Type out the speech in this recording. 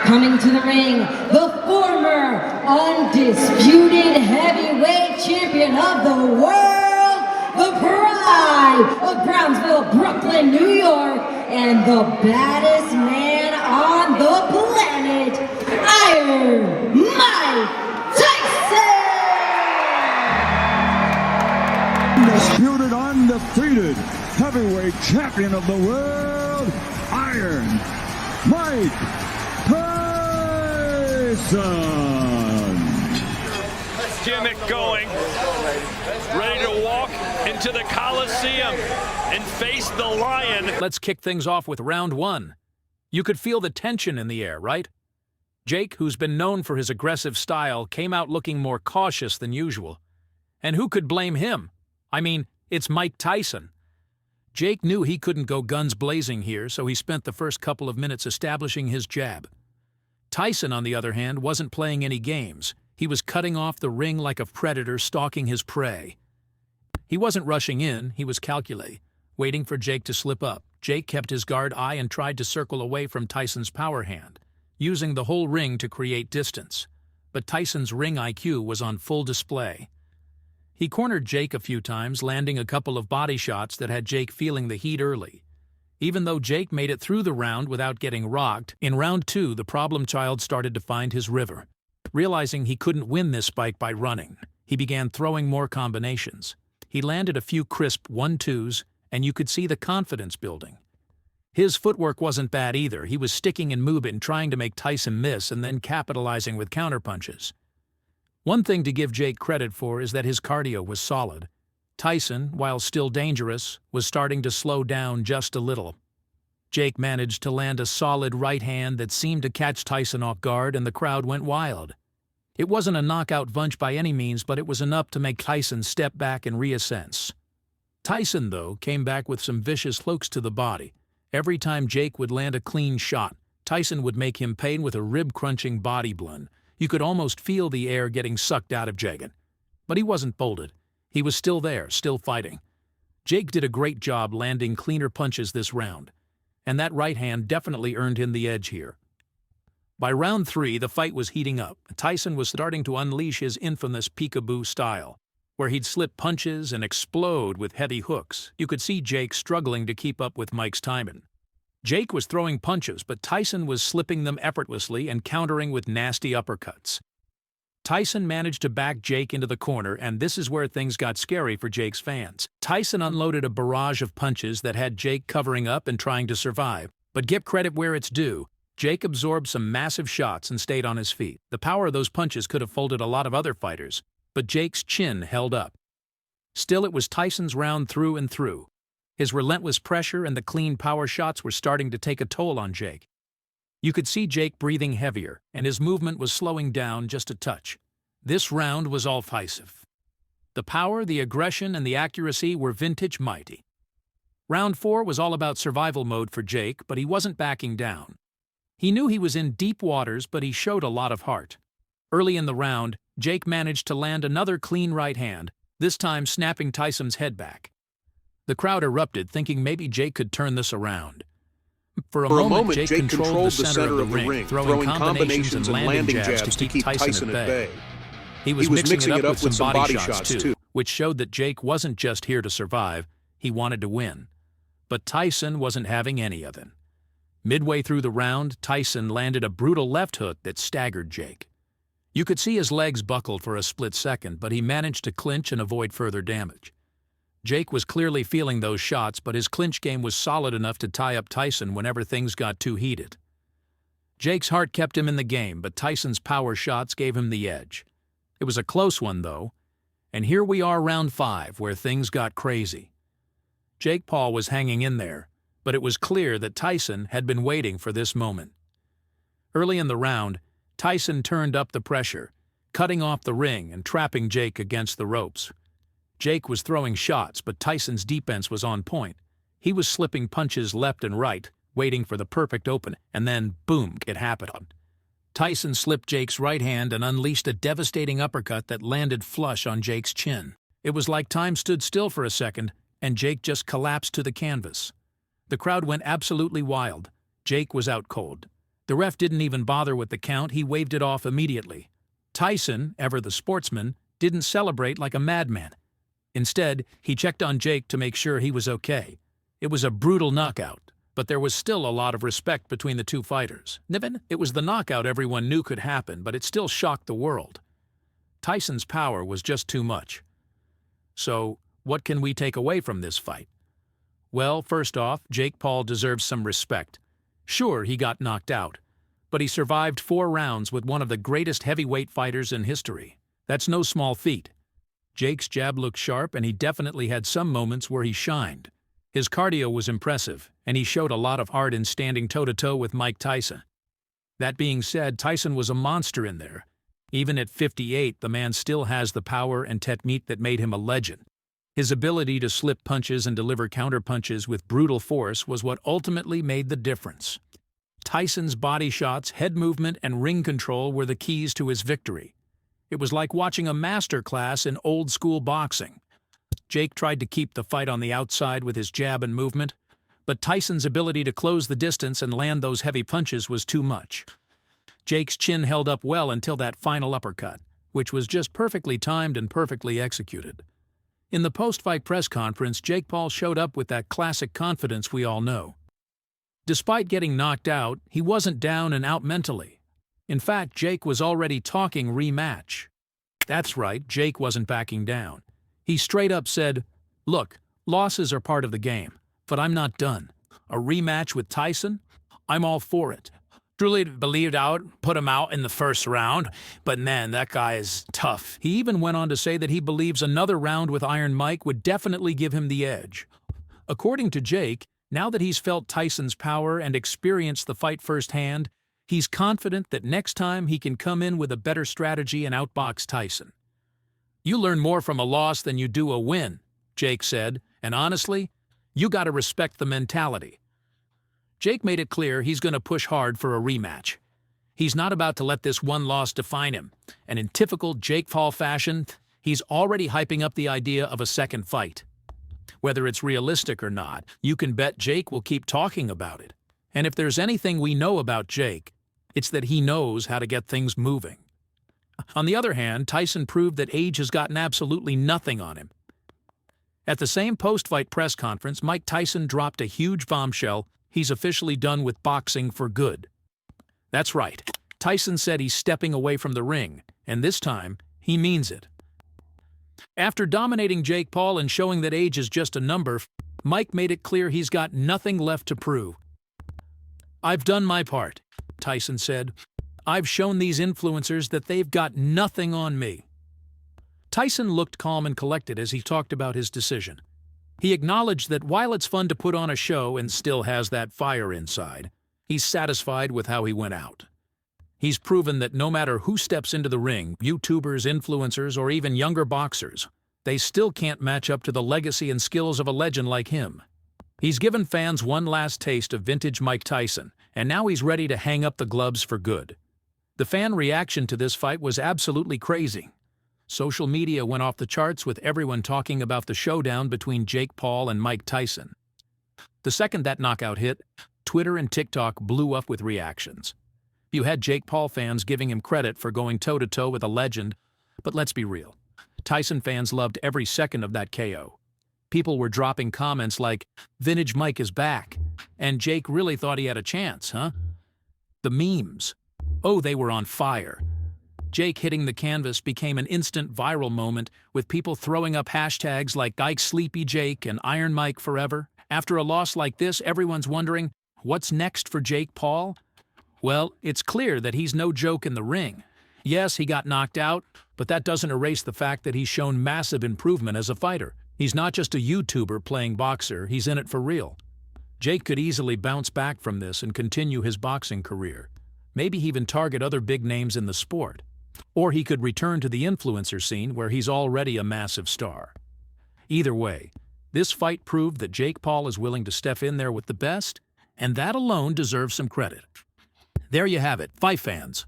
Coming to the ring, the former undisputed heavyweight champion of the world, the pride of Brownsville, Brooklyn, New York, and the baddest man on the planet, Iron Mike Tyson! Undisputed, undefeated heavyweight champion of the world, Iron Mike Tyson. Gimmick going, ready to walk into the Coliseum and face the Lion. Let's kick things off with round one. You could feel the tension in the air, right? Jake, who's been known for his aggressive style, came out looking more cautious than usual. And who could blame him? I mean, it's Mike Tyson. Jake knew he couldn't go guns blazing here, so he spent the first couple of minutes establishing his jab. Tyson, on the other hand, wasn't playing any games. He was cutting off the ring like a predator stalking his prey. He wasn't rushing in, he was calculating, waiting for Jake to slip up. Jake kept his guard high and tried to circle away from Tyson's power hand, using the whole ring to create distance. But Tyson's ring IQ was on full display. He cornered Jake a few times, landing a couple of body shots that had Jake feeling the heat early. Even though Jake made it through the round without getting rocked, in round two the problem child started to find his river. Realizing he couldn't win this fight by running, he began throwing more combinations. He landed a few crisp 1-2s, and you could see the confidence building. His footwork wasn't bad either. He was sticking and moving, trying to make Tyson miss and then capitalizing with counterpunches. One thing to give Jake credit for is that his cardio was solid. Tyson, while still dangerous, was starting to slow down just a little. Jake managed to land a solid right hand that seemed to catch Tyson off guard, and the crowd went wild. It wasn't a knockout punch by any means, but it was enough to make Tyson step back and reassess. Tyson, though, came back with some vicious hooks to the body. Every time Jake would land a clean shot, Tyson would make him pay with a rib-crunching body blunt. You could almost feel the air getting sucked out of Jake. But he wasn't folded. He was still there, still fighting. Jake did a great job landing cleaner punches this round, and that right hand definitely earned him the edge here. By round three, the fight was heating up. Tyson was starting to unleash his infamous peekaboo style, where he'd slip punches and explode with heavy hooks. You could see Jake struggling to keep up with Mike's timing. Jake was throwing punches, but Tyson was slipping them effortlessly and countering with nasty uppercuts. Tyson managed to back Jake into the corner, and this is where things got scary for Jake's fans. Tyson unloaded a barrage of punches that had Jake covering up and trying to survive. But give credit where it's due. Jake absorbed some massive shots and stayed on his feet. The power of those punches could have folded a lot of other fighters, but Jake's chin held up. Still, it was Tyson's round through and through. His relentless pressure and the clean power shots were starting to take a toll on Jake. You could see Jake breathing heavier, and his movement was slowing down just a touch. This round was all Tyson. The power, the aggression, and the accuracy were vintage mighty. Round four was all about survival mode for Jake, but he wasn't backing down. He knew he was in deep waters, but he showed a lot of heart. Early in the round, Jake managed to land another clean right hand, this time snapping Tyson's head back. The crowd erupted, thinking maybe Jake could turn this around. For a moment, Jake controlled the center of the ring, throwing combinations and landing jabs to keep Tyson at bay. He was mixing it up with some body shots too, which showed that Jake wasn't just here to survive, he wanted to win. But Tyson wasn't having any of it. Midway through the round, Tyson landed a brutal left hook that staggered Jake. You could see his legs buckled for a split second, but he managed to clinch and avoid further damage. Jake was clearly feeling those shots, but his clinch game was solid enough to tie up Tyson whenever things got too heated. Jake's heart kept him in the game, but Tyson's power shots gave him the edge. It was a close one, though, and here we are round five, where things got crazy. Jake Paul was hanging in there, but it was clear that Tyson had been waiting for this moment. Early in the round, Tyson turned up the pressure, cutting off the ring and trapping Jake against the ropes. Jake was throwing shots, but Tyson's defense was on point. He was slipping punches left and right, waiting for the perfect open, and then, boom, it happened. Tyson slipped Jake's right hand and unleashed a devastating uppercut that landed flush on Jake's chin. It was like time stood still for a second, and Jake just collapsed to the canvas. The crowd went absolutely wild. Jake was out cold. The ref didn't even bother with the count, he waved it off immediately. Tyson, ever the sportsman, didn't celebrate like a madman. Instead, he checked on Jake to make sure he was okay. It was a brutal knockout, but there was still a lot of respect between the two fighters. It was the knockout everyone knew could happen, but it still shocked the world. Tyson's power was just too much. So, what can we take away from this fight? Well, first off, Jake Paul deserves some respect. Sure, he got knocked out, but he survived 4 rounds with one of the greatest heavyweight fighters in history. That's no small feat. Jake's jab looked sharp, and he definitely had some moments where he shined. His cardio was impressive, and he showed a lot of heart in standing toe-to-toe with Mike Tyson. That being said, Tyson was a monster in there. Even at 58, the man still has the power and technique that made him a legend. His ability to slip punches and deliver counterpunches with brutal force was what ultimately made the difference. Tyson's body shots, head movement, and ring control were the keys to his victory. It was like watching a master class in old-school boxing. Jake tried to keep the fight on the outside with his jab and movement, but Tyson's ability to close the distance and land those heavy punches was too much. Jake's chin held up well until that final uppercut, which was just perfectly timed and perfectly executed. In the post-fight press conference, Jake Paul showed up with that classic confidence we all know. Despite getting knocked out, he wasn't down and out mentally. In fact, Jake was already talking rematch. That's right, Jake wasn't backing down. He straight up said, "Look, losses are part of the game, but I'm not done. A rematch with Tyson? I'm all for it. Truly believed I would put him out in the first round, but man, that guy is tough." He even went on to say that he believes another round with Iron Mike would definitely give him the edge. According to Jake, now that he's felt Tyson's power and experienced the fight firsthand, he's confident that next time he can come in with a better strategy and outbox Tyson. "You learn more from a loss than you do a win," Jake said, and honestly, you gotta respect the mentality. Jake made it clear he's gonna push hard for a rematch. He's not about to let this one loss define him, and in typical Jake Paul fashion, he's already hyping up the idea of a second fight. Whether it's realistic or not, you can bet Jake will keep talking about it. And if there's anything we know about Jake, it's that he knows how to get things moving. On the other hand, Tyson proved that age has gotten absolutely nothing on him. At the same post-fight press conference, Mike Tyson dropped a huge bombshell. He's officially done with boxing for good. That's right. Tyson said he's stepping away from the ring, and this time, he means it. After dominating Jake Paul and showing that age is just a number, Mike made it clear he's got nothing left to prove. "I've done my part," Tyson said. "I've shown these influencers that they've got nothing on me." Tyson looked calm and collected as he talked about his decision. He acknowledged that while it's fun to put on a show and still has that fire inside, he's satisfied with how he went out. He's proven that no matter who steps into the ring, YouTubers, influencers, or even younger boxers, they still can't match up to the legacy and skills of a legend like him. He's given fans one last taste of vintage Mike Tyson, and now he's ready to hang up the gloves for good. The fan reaction to this fight was absolutely crazy. Social media went off the charts with everyone talking about the showdown between Jake Paul and Mike Tyson. The second that knockout hit, Twitter and TikTok blew up with reactions. You had Jake Paul fans giving him credit for going toe-to-toe with a legend, but let's be real. Tyson fans loved every second of that KO. People were dropping comments like, "Vintage Mike is back," and "Jake really thought he had a chance, huh?" The memes. Oh, they were on fire. Jake hitting the canvas became an instant viral moment, with people throwing up hashtags like Ike Sleepy Jake and Iron Mike Forever. After a loss like this, everyone's wondering, what's next for Jake Paul? Well, it's clear that he's no joke in the ring. Yes, he got knocked out, but that doesn't erase the fact that he's shown massive improvement as a fighter. He's not just a YouTuber playing boxer, he's in it for real. Jake could easily bounce back from this and continue his boxing career. Maybe even target other big names in the sport. Or he could return to the influencer scene where he's already a massive star. Either way, this fight proved that Jake Paul is willing to step in there with the best, and that alone deserves some credit. There you have it, fight fans.